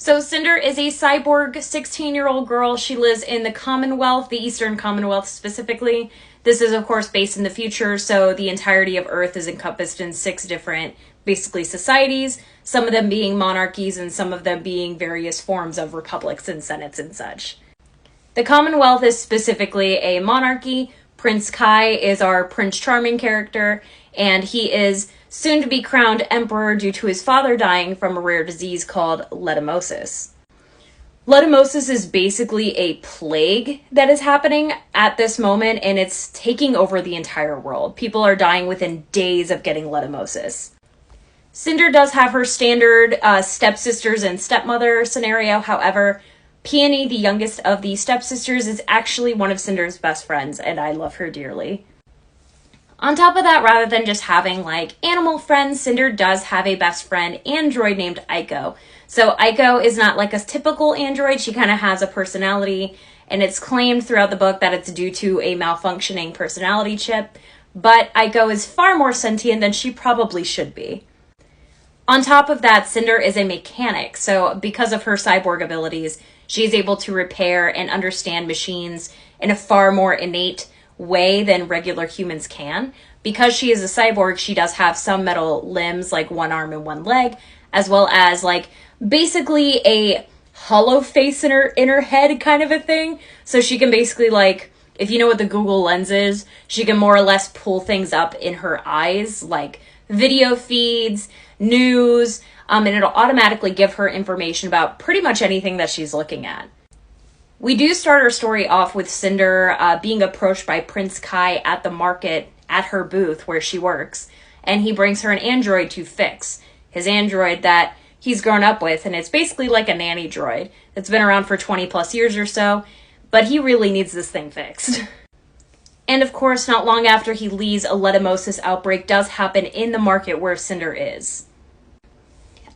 So Cinder is a cyborg 16-year-old girl. She lives in the Commonwealth, the Eastern Commonwealth specifically. This is, of course, based in the future, so the entirety of Earth is encompassed in 6 different, basically, societies, some of them being monarchies and some of them being various forms of republics and senates and such. The Commonwealth is specifically a monarchy. Prince Kai is our Prince Charming character, and he is soon to be crowned emperor due to his father dying from a rare disease called leishmaniasis. Leishmaniasis is basically a plague that is happening at this moment, and it's taking over the entire world. People are dying within days of getting leishmaniasis. Cinder does have her standard stepsisters and stepmother scenario. However, Peony, the youngest of the stepsisters, is actually one of Cinder's best friends, and I love her dearly. On top of that, rather than just having, animal friends, Cinder does have a best friend android named Aiko. So Aiko is not like a typical android. She kind of has a personality, and it's claimed throughout the book that it's due to a malfunctioning personality chip. But Aiko is far more sentient than she probably should be. On top of that, Cinder is a mechanic. So because of her cyborg abilities, she is able to repair and understand machines in a far more innate way than regular humans can. Because she is a cyborg, she does have some metal limbs, like one arm and one leg, as well as basically a hollow face in her head kind of a thing. So she can basically if you know what the Google lens is, she can more or less pull things up in her eyes, like video feeds, news, and it'll automatically give her information about pretty much anything that she's looking at. We do start our story off with Cinder being approached by Prince Kai at the market at her booth where she works, and he brings her an android to fix. His android that he's grown up with, and it's basically like a nanny droid that's been around for 20 plus years or so, but he really needs this thing fixed. And of course, not long after he leaves, a leishmaniasis outbreak does happen in the market where Cinder is.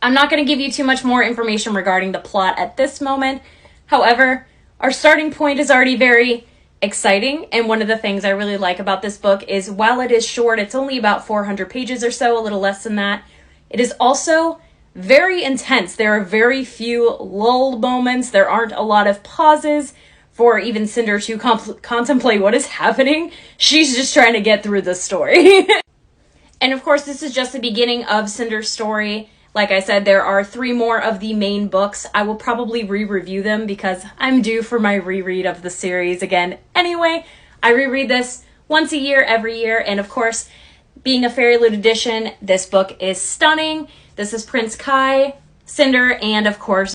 I'm not going to give you too much more information regarding the plot at this moment. However, our starting point is already very exciting, and one of the things I really like about this book is while it is short, it's only about 400 pages or so, a little less than that, it is also very intense. There are very few lull moments. There aren't a lot of pauses for even Cinder to contemplate what is happening. She's just trying to get through the story. And of course, this is just the beginning of Cinder's story. Like I said, there are 3 more of the main books. I will probably re-review them because I'm due for my reread of the series again. Anyway, I reread this once a year, every year. And of course, being a Fairy Loot edition, this book is stunning. This is Prince Kai, Cinder, and of course,